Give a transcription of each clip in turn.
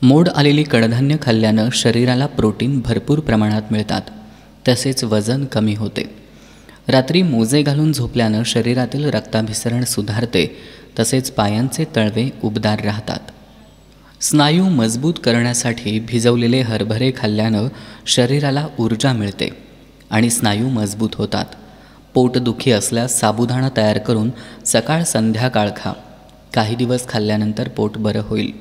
मोड आलेली कडधान्य खाल्ल्यानं शरीराला प्रोटीन भरपूर प्रमाणात मिळतात, तसेच वजन कमी होते. रात्री मोजे घालून झोपल्यानं शरीरातील रक्ताभिसरण सुधारते, तसेच पायांचे तळवे उबदार राहतात. स्नायू मजबूत करण्यासाठी भिजवलेले हरभरे खाल्ल्यानं शरीराला ऊर्जा मिळते आणि स्नायू मजबूत होतात. पोटदुखी असल्यास साबुदाणा तयार करून सकाळ संध्याकाळ खा. काही दिवस खाल्ल्यानंतर पोट बरं होईल.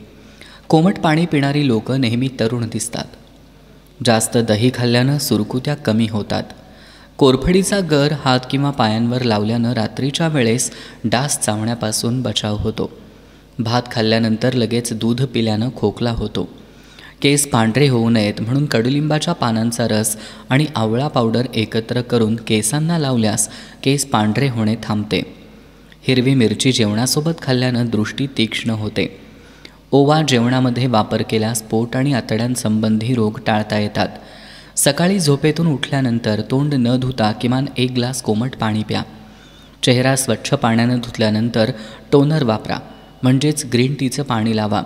कोमट पाणी पिणारी लोक नेहमी तरुण दिसतात. जास्त दही खाल्ल्यानं सुरकुत्या कमी होतात. कोरफडीचा गर हात किंवा पायांवर लावल्यानं रात्रीच्या वेळेस डास चावण्यापासून बचाव होतो. भात खाल्ल्यानंतर लगेच दूध पिल्यानं खोकला होतो. केस पांढरे होऊ नयेत म्हणून कडुलिंबाच्या पानांचा रस आणि आवळा पावडर एकत्र करून केसांना लावल्यास केस पांढरे होणे थांबते. हिरवी मिरची जेवणासोबत खाल्ल्यानं दृष्टी तीक्ष्ण होते. ओवा जेवणामध्ये वापर केल्यास पोट आणि आतड्यांसंबंधी रोग टाळता येतात. सकाळी झोपेतून उठल्यानंतर तोंड न धुता किमान 1 ग्लास कोमट पाणी प्या. चेहरा स्वच्छ पाण्यानं धुतल्यानंतर टोनर वापरा, म्हणजेच ग्रीन टीचं पाणी लावा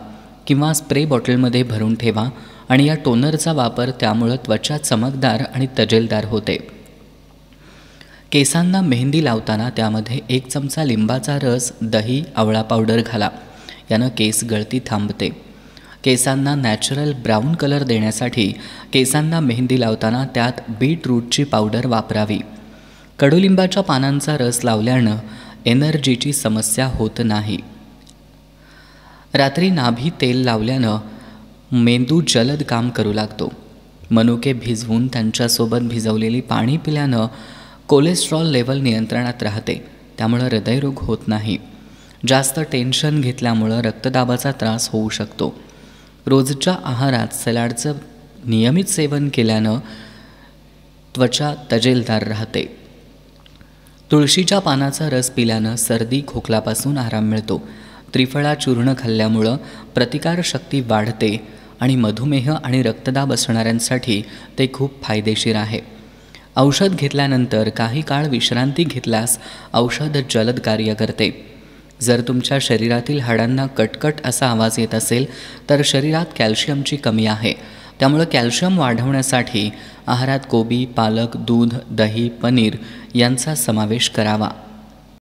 किंवा स्प्रे बॉटलमध्ये भरून ठेवा आणि या टोनरचा वापर त्यामुळं त्वचा चमकदार आणि तजेलदार होते. केसांना मेहंदी लावताना त्यामध्ये 1 चमचा लिंबाचा रस, दही, आवळा पावडर घाला. यानं केस गळती थांबते. केसांना नॅचरल ब्राऊन कलर देण्यासाठी केसांना मेहंदी लावताना त्यात बीटरूटची पावडर वापरावी. कडुलिंबाच्या पानांचा रस लावल्यानं एनर्जीची समस्या होत नाही. रात्री नाभी तेल लावल्यानं मेंदू जलद काम करू लागतो. मनुके भिजवून त्यांच्यासोबत भिजवलेली पाणी पिल्यानं कोलेस्ट्रॉल लेवल नियंत्रणात राहते, त्यामुळं हृदयरोग होत नाही. जास्त टेन्शन घेतल्यामुळं रक्तदाबाचा त्रास होऊ शकतो. रोजच्या आहारात सलाडचं नियमित सेवन केल्यानं त्वचा तजेलदार राहते. तुळशीच्या पानाचा रस पिल्यानं सर्दी खोकलापासून आराम मिळतो. त्रिफळा चूर्ण खाल्ल्यामुळं प्रतिकारशक्ती वाढते आणि मधुमेह आणि रक्तदाब असणाऱ्यांसाठी ते खूप फायदेशीर आहे. औषध घेतल्यानंतर काही काळ विश्रांती घेतल्यास औषध जलद कार्य करते. जर तुमच्या शरीरातील हाडांना कटकट असा आवाज येत असेल तर शरीरात कॅल्शियमची कमी आहे. त्यामुळं कॅल्शियम वाढवण्यासाठी आहारात कोबी, पालक, दूध, दही, पनीर यांचा समावेश करावा.